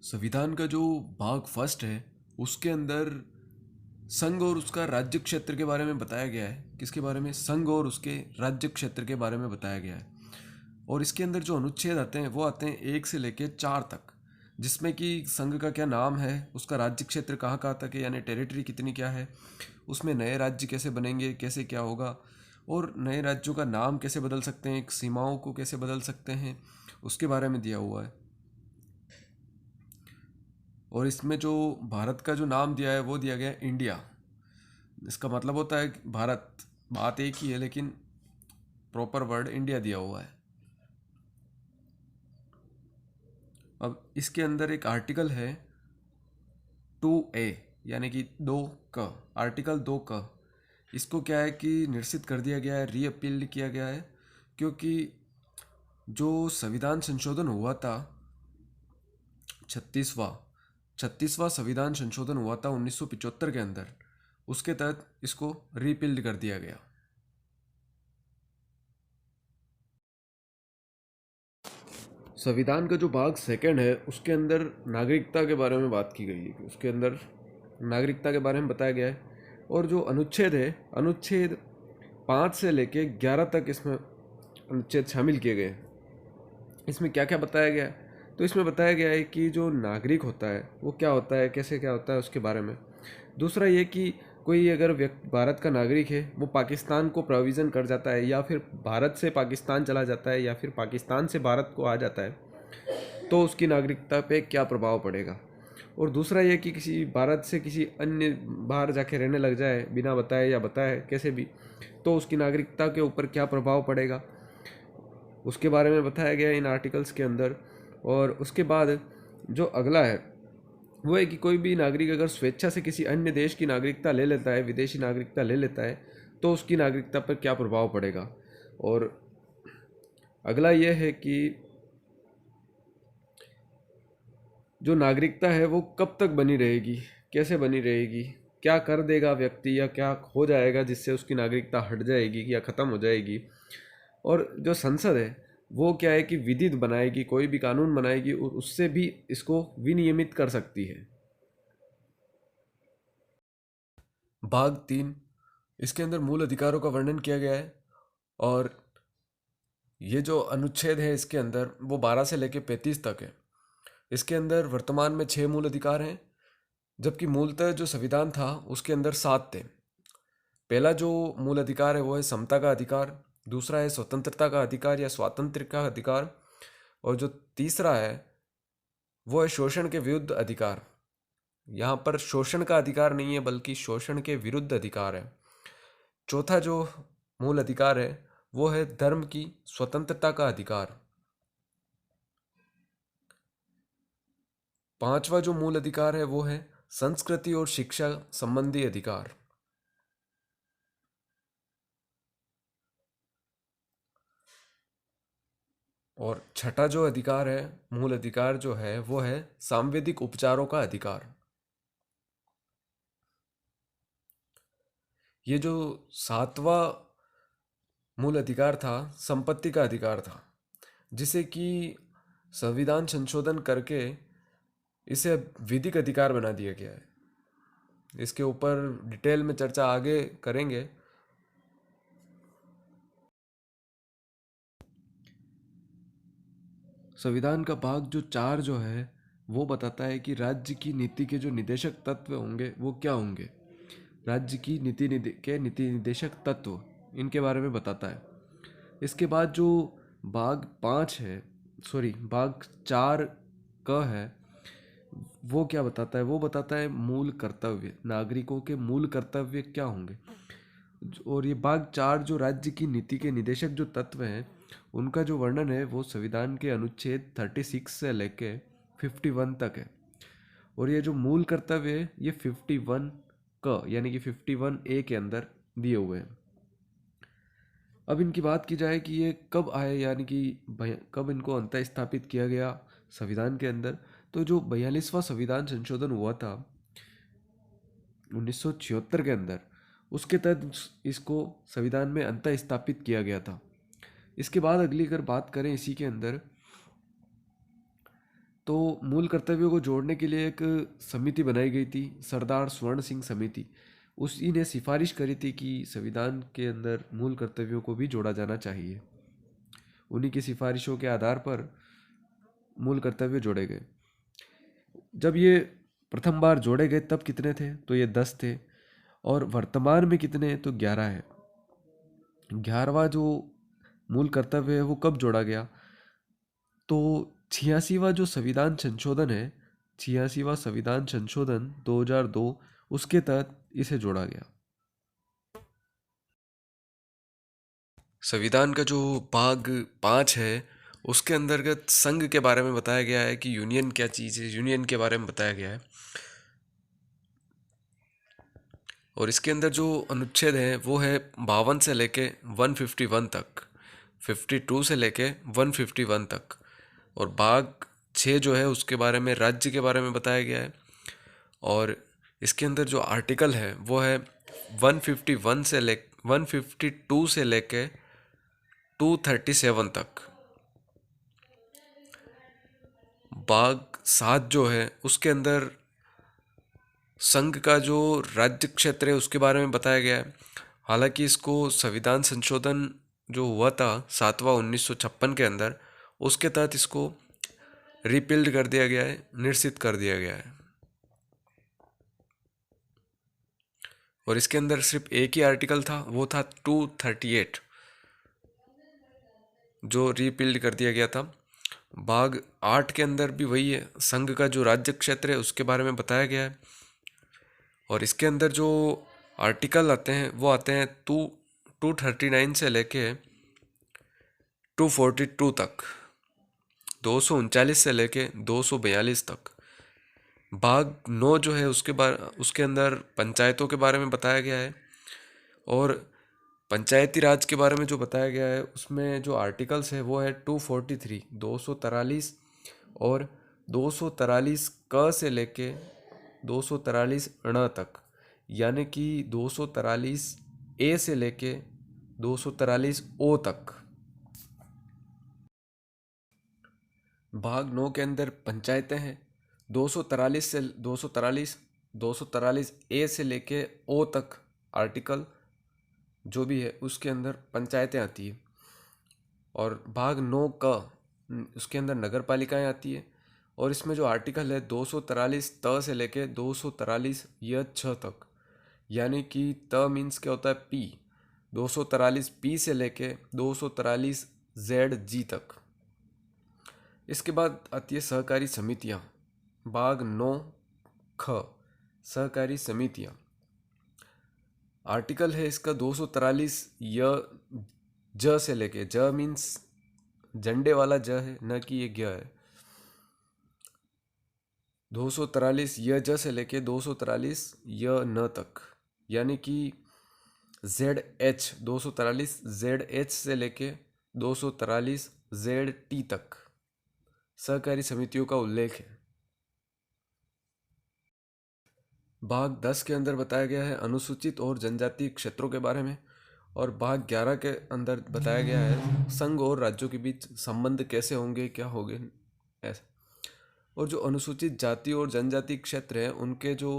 संविधान का जो भाग फर्स्ट है उसके अंदर संघ और उसका राज्य क्षेत्र के बारे में बताया गया है। किसके बारे में? संघ और उसके राज्य क्षेत्र के बारे में बताया गया है। और इसके अंदर जो अनुच्छेद आते हैं वो आते हैं 1 से लेकर 4 तक, जिसमें कि संघ का क्या नाम है, उसका राज्य क्षेत्र कहाँ कहाँ तक है, यानी टेरिटरी कितनी क्या है, उसमें नए राज्य कैसे बनेंगे, कैसे क्या होगा, और नए राज्यों का नाम कैसे बदल सकते हैं, सीमाओं को कैसे बदल सकते हैं, उसके बारे में दिया हुआ है। और इसमें जो भारत का जो नाम दिया है वो दिया गया है इंडिया। इसका मतलब होता है कि भारत, बात एक ही है लेकिन प्रॉपर वर्ड इंडिया दिया हुआ है। अब इसके अंदर एक आर्टिकल है 2A, यानी कि 2 क, आर्टिकल 2 क। इसको क्या है कि निरसित कर दिया गया है, रीअपील किया गया है, क्योंकि जो संविधान संशोधन हुआ था, 36वां 36वां संविधान संशोधन हुआ था 1975 के अंदर, उसके तहत इसको रीपील्ड कर दिया गया। संविधान का जो भाग सेकंड है उसके अंदर नागरिकता के बारे में बात की गई है। उसके अंदर नागरिकता के बारे में बताया गया है। और जो अनुच्छेद है, अनुच्छेद 5 से लेके 11 तक इसमें अनुच्छेद शामिल किए गए हैं। इसमें क्या क्या बताया गया है? तो इसमें बताया गया है कि जो नागरिक होता है वो क्या होता है, कैसे क्या होता है, उसके बारे में। दूसरा ये कि कोई अगर व्यक्ति भारत का नागरिक है, वो पाकिस्तान को प्रोविज़न कर जाता है, या फिर भारत से पाकिस्तान चला जाता है, या फिर पाकिस्तान से भारत को आ जाता है, तो उसकी नागरिकता पे क्या प्रभाव पड़ेगा। और दूसरा ये कि किसी भारत से किसी अन्य बाहर जाके रहने लग जाए बिना बताए या बताए कैसे भी, तो उसकी नागरिकता के ऊपर क्या प्रभाव पड़ेगा, उसके बारे में बताया गया है इन आर्टिकल्स के अंदर। और उसके बाद जो अगला है वो है कि कोई भी नागरिक अगर स्वेच्छा से किसी अन्य देश की नागरिकता ले लेता है, विदेशी नागरिकता ले लेता है, तो उसकी नागरिकता पर क्या प्रभाव पड़ेगा। और अगला ये है कि जो नागरिकता है वो कब तक बनी रहेगी, कैसे बनी रहेगी, क्या कर देगा व्यक्ति या क्या हो जाएगा जिससे उसकी नागरिकता हट जाएगी या ख़त्म हो जाएगी। और जो संसद है वो क्या है कि विधि बनाएगी, कोई भी कानून बनाएगी और उससे भी इसको विनियमित कर सकती है। भाग 3, इसके अंदर मूल अधिकारों का वर्णन किया गया है। और ये जो अनुच्छेद है इसके अंदर वो 12 से लेकर 35 तक है। इसके अंदर वर्तमान में 6 मूल अधिकार हैं, जबकि मूलतः जो संविधान था उसके अंदर 7 थे। पहला जो मूल अधिकार है वो है समता का अधिकार, दूसरा है स्वतंत्रता का अधिकार या स्वातंत्र्य का अधिकार, और जो तीसरा है वो है शोषण के विरुद्ध अधिकार। यहाँ पर शोषण का अधिकार नहीं है बल्कि शोषण के विरुद्ध अधिकार है। चौथा जो मूल अधिकार है वो है धर्म की स्वतंत्रता का अधिकार। पांचवा जो मूल अधिकार है वो है संस्कृति और शिक्षा संबंधी अधिकार। और छठा जो अधिकार है, मूल अधिकार जो है वो है सांविधिक उपचारों का अधिकार। ये जो सातवां मूल अधिकार था संपत्ति का अधिकार था, जिसे कि संविधान संशोधन करके इसे विधिक अधिकार बना दिया गया है। इसके ऊपर डिटेल में चर्चा आगे करेंगे। संविधान का भाग जो 4 जो है वो बताता है कि राज्य की नीति के जो निदेशक तत्व होंगे वो क्या होंगे। राज्य की के नीति निदेशक तत्व, इनके बारे में बताता है। इसके बाद जो भाग 5 है, सॉरी भाग 4 है, वो क्या बताता है? वो बताता है मूल कर्तव्य, नागरिकों के मूल कर्तव्य क्या होंगे। और ये भाग 4 जो राज्य की नीति के निदेशक जो तत्व हैं उनका जो वर्णन है वो संविधान के अनुच्छेद 36 से लेके 51 तक है। और ये जो मूल कर्तव्य है ये 51 क यानी कि 51A के अंदर दिए हुए हैं। अब इनकी बात की जाए कि ये कब आए, यानी कि कब इनको अंतः स्थापित किया गया संविधान के अंदर, तो जो 42वां संविधान संशोधन हुआ था 1976 के अंदर, उसके तहत इसको संविधान में अंतः स्थापित किया गया था। इसके बाद अगली अगर बात करें इसी के अंदर, तो मूल कर्तव्यों को जोड़ने के लिए एक समिति बनाई गई थी, सरदार स्वर्ण सिंह समिति। उसी ने सिफारिश करी थी कि संविधान के अंदर मूल कर्तव्यों को भी जोड़ा जाना चाहिए। उन्हीं की सिफारिशों के आधार पर मूल कर्तव्य जोड़े गए। जब ये प्रथम बार जोड़े गए तब कितने थे, तो ये 10 थे। और वर्तमान में कितने हैं, तो 11 है। 11वां जो मूल कर्तव्य है वो कब जोड़ा गया, तो 86वां जो संविधान संशोधन है, 86वां संविधान संशोधन 2002, उसके तहत इसे जोड़ा गया। संविधान का जो भाग 5 है उसके अंतर्गत संघ के बारे में बताया गया है कि यूनियन क्या चीज़ है, यूनियन के बारे में बताया गया है। और इसके अंदर जो अनुच्छेद है वो है 52 से लेके 151 तक, 52 से लेके 151 तक। और भाग 6 जो है उसके बारे में, राज्य के बारे में बताया गया है। और इसके अंदर जो आर्टिकल है वो है 151 से 152 से लेके 237 तक। भाग 7 जो है उसके अंदर संघ का जो राज्य क्षेत्र है उसके बारे में बताया गया है। हालांकि इसको संविधान संशोधन जो हुआ था 7वां 1956 के अंदर, उसके तहत इसको रिपील्ड कर दिया गया है, निरसित कर दिया गया है। और इसके अंदर सिर्फ एक ही आर्टिकल था, वो था 238, जो रिपील्ड कर दिया गया था। भाग 8 के अंदर भी वही है, संघ का जो राज्य क्षेत्र है उसके बारे में बताया गया है। और इसके अंदर जो आर्टिकल आते हैं वो आते हैं 239 से लेके 242 तक, 239 से लेके 242 तक। भाग 9 जो है उसके अंदर पंचायतों के बारे में बताया गया है। और पंचायती राज के बारे में जो बताया गया है उसमें जो आर्टिकल्स है वो है 243, 243 और 243 क से लेके 243 अण तक, यानी कि 243 ए से लेके 243 ओ तक। भाग 9 के अंदर पंचायतें हैं, 243 से 243 ए से लेके ओ तक आर्टिकल जो भी है उसके अंदर पंचायतें आती है। और भाग 9 का उसके अंदर नगर पालिकाएँ आती है। और इसमें जो आर्टिकल है 243 त से लेके 243 य छ तक, यानी कि त मीन्स क्या होता है पी, 243 पी से लेके 243 जेड जी तक। इसके बाद आती है सहकारी समितियाँ, भाग 9 ख, सहकारी समितियाँ। आर्टिकल है इसका 243 य ज से लेके, ज मीन्स झंडे वाला ज है, न कि ये ग है। 243 य ज से लेके 243 य न तक, यानी कि जेड एच, 243 जेड एच से लेके 243 जेड टी तक सहकारी समितियों का उल्लेख है। भाग 10 के अंदर बताया गया है अनुसूचित और जनजातीय क्षेत्रों के बारे में। और भाग 11 के अंदर बताया गया है संघ और राज्यों के बीच संबंध कैसे होंगे, क्या होंगे, ऐसे। और जो अनुसूचित जाति और जनजाति क्षेत्र हैं उनके जो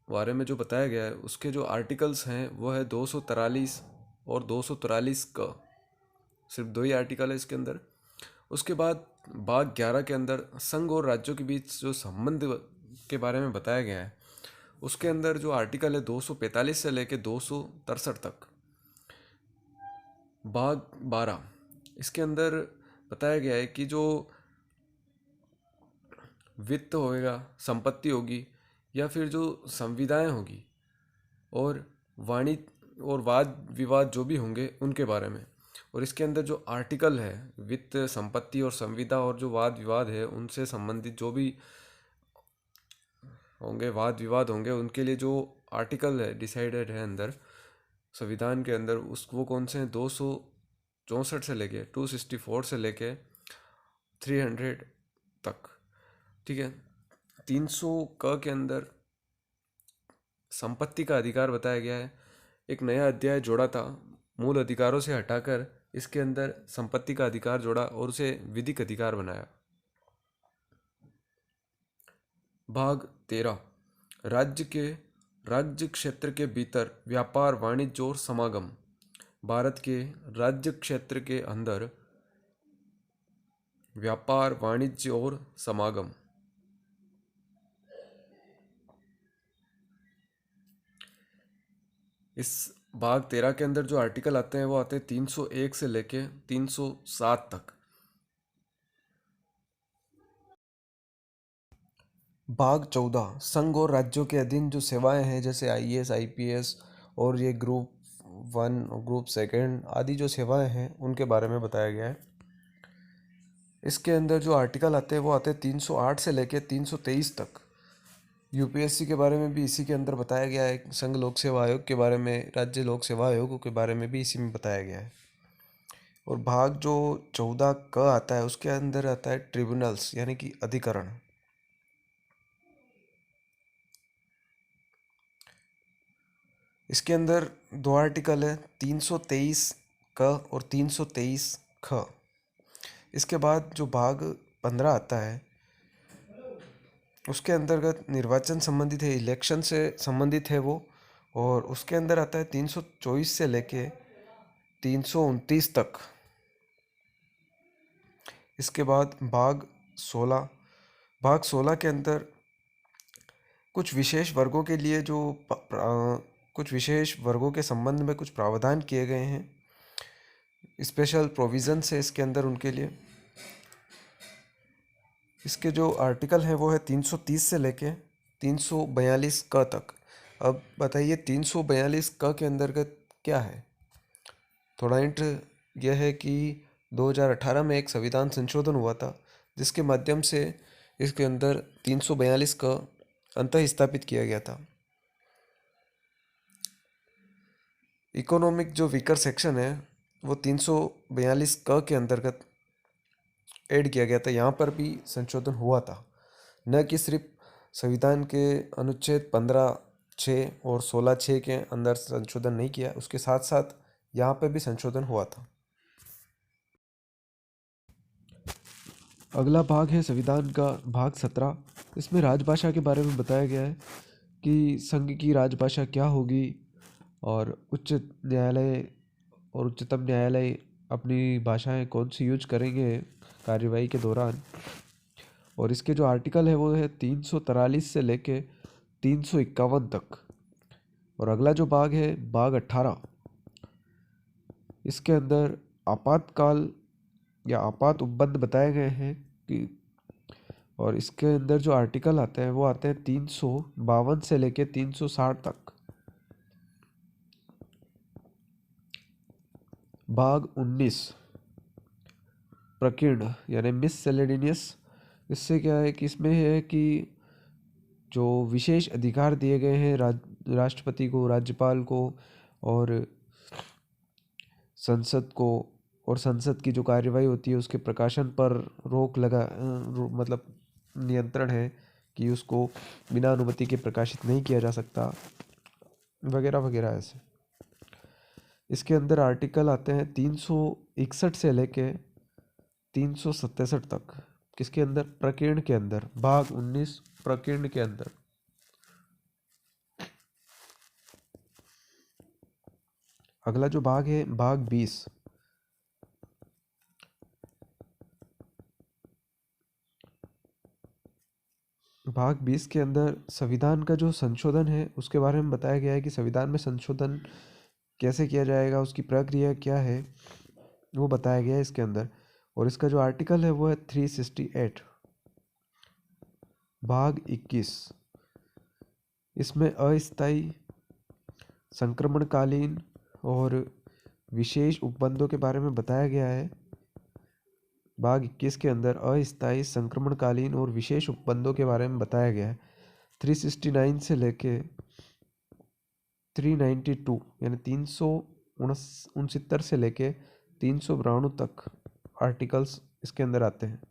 बारे में जो बताया गया है उसके जो आर्टिकल्स हैं वो है 243 और 243 का, सिर्फ दो ही आर्टिकल है इसके अंदर। उसके बाद भाग 11 के अंदर संघ और राज्यों के बीच जो संबंध के बारे में बताया गया है उसके अंदर जो आर्टिकल है 245 से लेके 263 तक। भाग 12 इसके अंदर बताया गया है कि जो वित्त होएगा, संपत्ति होगी, या फिर जो संविदाएं होगी और वाणिज्य और वाद विवाद जो भी होंगे उनके बारे में। और इसके अंदर जो आर्टिकल है वित्त, संपत्ति और संविदा और जो वाद विवाद है उनसे संबंधित जो भी होंगे, वाद विवाद होंगे, उनके लिए जो आर्टिकल है डिसाइडेड है अंदर संविधान के अंदर, उस वो कौन से हैं, 264 से लेके 264 से लेके 300 तक। ठीक है। 300 क के अंदर संपत्ति का अधिकार बताया गया है। एक नया अध्याय जोड़ा था, मूल अधिकारों से हटाकर इसके अंदर संपत्ति का अधिकार जोड़ा और उसे विधिक अधिकार बनाया। भाग 13 राज्य क्षेत्र के भीतर व्यापार वाणिज्य और समागम। भारत के राज्य क्षेत्र के अंदर व्यापार वाणिज्य और समागम। इस भाग 13 के अंदर जो आर्टिकल आते हैं वो आते हैं 301 से लेके 307 तक। भाग 14 संघ और राज्यों के अधीन जो सेवाएं हैं जैसे आईएएस आईपीएस और ये ग्रुप 1 ग्रुप सेकंड आदि जो सेवाएं हैं उनके बारे में बताया गया है। इसके अंदर जो आर्टिकल आते हैं वो आते हैं 308 से लेके 323 तक। यूपीएससी के बारे में भी इसी के अंदर बताया गया है। संघ लोक सेवा आयोग के बारे में, राज्य लोक सेवा आयोग के बारे में भी इसी में बताया गया है। और भाग जो 14 क आता है उसके अंदर आता है ट्रिब्यूनल्स यानी कि अधिकरण। इसके अंदर दो आर्टिकल है 323 क और 323 ख। इसके बाद जो भाग 15 आता है उसके अंतर्गत निर्वाचन संबंधित है, इलेक्शन से संबंधित है वो। और उसके अंदर आता है 324 से लेके 329 तक। इसके बाद भाग 16 के अंदर कुछ विशेष वर्गों के लिए जो कुछ विशेष वर्गों के संबंध में कुछ प्रावधान किए गए हैं, स्पेशल प्रोविजंस है इसके अंदर उनके लिए। इसके जो आर्टिकल हैं वो है 330 से लेके 342 क तक। अब बताइए 342 क के अंतर्गत क्या है। थोड़ा हिंट यह है कि 2018 में एक संविधान संशोधन हुआ था जिसके माध्यम से इसके अंदर 342 का अंतः स्थापित किया गया था। इकोनॉमिक जो वीकर सेक्शन है वो 342 क के अंतर्गत ऐड किया गया था। यहाँ पर भी संशोधन हुआ था, न कि सिर्फ संविधान के अनुच्छेद 15(6) और 16(6) के अंदर संशोधन नहीं किया, उसके साथ साथ यहाँ पर भी संशोधन हुआ था। अगला भाग है संविधान का भाग 17। इसमें राजभाषा के बारे में बताया गया है कि संघ की राजभाषा क्या होगी और उच्च न्यायालय और उच्चतम न्यायालय अपनी भाषाएं कौन सी यूज करेंगे कार्यवाही के दौरान। और इसके जो आर्टिकल है वो है 343 से लेके 351 तक। और अगला जो भाग है भाग 18। इसके अंदर आपातकाल या आपात उपबंध बताए गए हैं कि, और इसके अंदर जो आर्टिकल आते हैं वो आते हैं 352 से लेके 360 तक। भाग 19 प्रकीर्ण यानी मिससेलेनियस। इससे क्या है कि इसमें है कि जो विशेष अधिकार दिए गए हैं राष्ट्रपति को, राज्यपाल को और संसद को, और संसद की जो कार्यवाही होती है उसके प्रकाशन पर रोक मतलब नियंत्रण है कि उसको बिना अनुमति के प्रकाशित नहीं किया जा सकता, वगैरह वगैरह ऐसे। इसके अंदर आर्टिकल आते हैं 361 से लेके 367 तक। किसके अंदर? प्रकीर्ण के अंदर। भाग 19 प्रकीर्ण के अंदर। अगला जो भाग है भाग 20। भाग 20 के अंदर संविधान का जो संशोधन है उसके बारे में बताया गया है कि संविधान में संशोधन कैसे किया जाएगा, उसकी प्रक्रिया क्या है, वो बताया गया है इसके अंदर। और इसका जो आर्टिकल है वो है 368। भाग 21। इसमें अस्थायी, संक्रमणकालीन और विशेष उपबंधों के बारे में बताया गया है। भाग 21 के अंदर अस्थायी, संक्रमणकालीन और विशेष उपबंधों के बारे में बताया गया है। 369 से लेके 392 यानी 369 से लेके 392 तक आर्टिकल्स इसके अंदर आते हैं।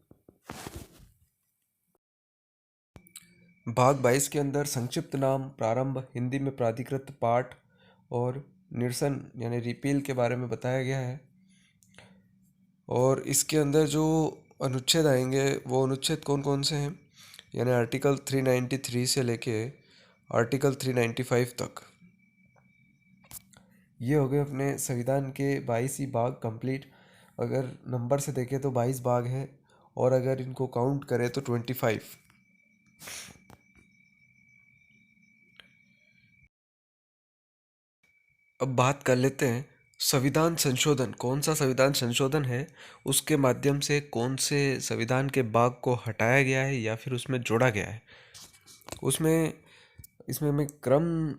भाग 22 के अंदर संक्षिप्त नाम, प्रारंभ, हिंदी में प्राधिकृत पाठ और निरसन यानी रिपील के बारे में बताया गया है। और इसके अंदर जो अनुच्छेद आएंगे वो अनुच्छेद कौन कौन से हैं? यानी आर्टिकल 393 से लेके आर्टिकल 395 तक। ये हो गए अपने संविधान के 22 ही भाग कंप्लीट। अगर नंबर से देखें तो 22 भाग हैं, और अगर इनको काउंट करें तो 25। अब बात कर लेते हैं संविधान संशोधन। कौन सा संविधान संशोधन है, उसके माध्यम से कौन से संविधान के भाग को हटाया गया है या फिर उसमें जोड़ा गया है। उसमें इसमें मैं क्रम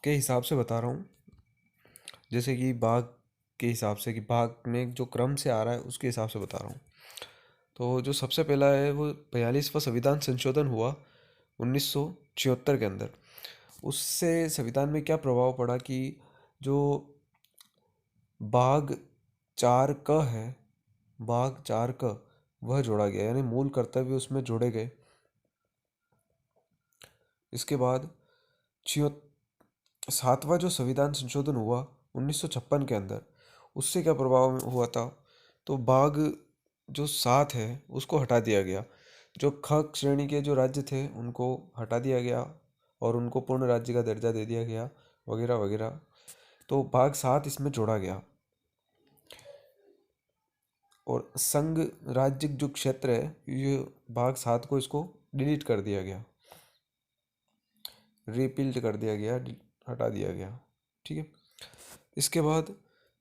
के हिसाब से बता रहा हूँ, जैसे कि भाग के हिसाब से, कि भाग में जो क्रम से आ रहा है उसके हिसाब से बता रहा हूँ। तो जो सबसे पहला है वो 42वां संविधान संशोधन हुआ 1976 के अंदर। उससे संविधान में क्या प्रभाव पड़ा कि जो भाग 4 क है, भाग 4 क वह जोड़ा गया, यानी मूल कर्तव्य उसमें जोड़े गए। इसके बाद छियो 7वां जो संविधान संशोधन हुआ 1956 के अंदर, उससे क्या प्रभाव हुआ था, तो भाग जो 7 है उसको हटा दिया गया। जो ख श्रेणी के जो राज्य थे उनको हटा दिया गया और उनको पूर्ण राज्य का दर्जा दे दिया गया, वगैरह वगैरह। तो भाग 7 इसमें जोड़ा गया। और संघ राज्य जो क्षेत्र है, ये भाग 7 को इसको डिलीट कर दिया गया, रिपील्ड कर दिया गया, हटा दिया गया। ठीक है। इसके बाद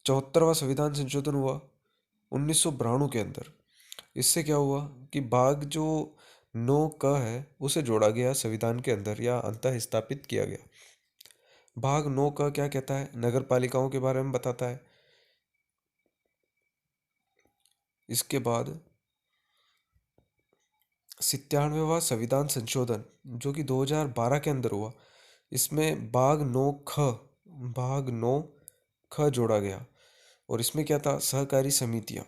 74वां संविधान संशोधन हुआ 1992 के अंदर। इससे क्या हुआ कि भाग जो 9 क है उसे जोड़ा गया संविधान के अंदर, या अंतः स्थापित किया गया। भाग 9 क क्या कहता है, नगर पालिकाओं के बारे में बताता है। इसके बाद 97वां संविधान संशोधन जो कि 2012 के अंदर हुआ, इसमें भाग 9 ख जोड़ा गया। और इसमें क्या था, सहकारी समितियां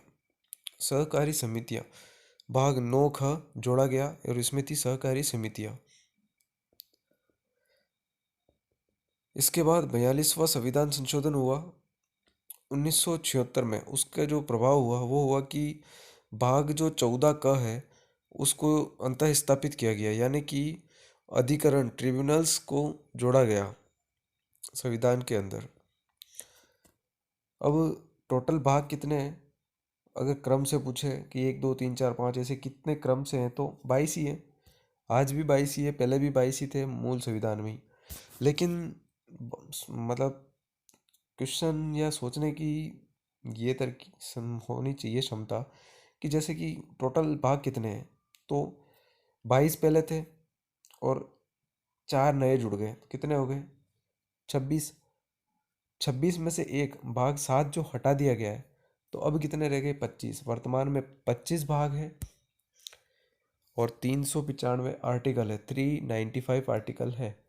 भाग 9 ख जोड़ा गया, और इसमें थी सहकारी समितियां। इसके बाद 42वां संविधान संशोधन हुआ 1976 में। उसका जो प्रभाव हुआ वो हुआ कि भाग जो 14 क है उसको अंतः स्थापित किया गया, यानी कि अधिकरण ट्रिब्यूनल्स को जोड़ा गया संविधान के अंदर। अब टोटल भाग कितने हैं, अगर क्रम से पूछे कि 1 2 3 4 5 ऐसे कितने क्रम से हैं, तो 22 ही है। आज भी 22 ही है, पहले भी 22 ही थे मूल संविधान में ही। लेकिन मतलब क्वेश्चन या सोचने की ये होनी चाहिए क्षमता, कि जैसे कि टोटल भाग कितने हैं, तो 22 पहले थे और 4 नए जुड़ गए, तो कितने हो गए, 26। 26 में से एक भाग 7 जो हटा दिया गया है, तो अब कितने रह गए, 25। वर्तमान में 25 भाग है और 395 आर्टिकल है, 395 आर्टिकल है।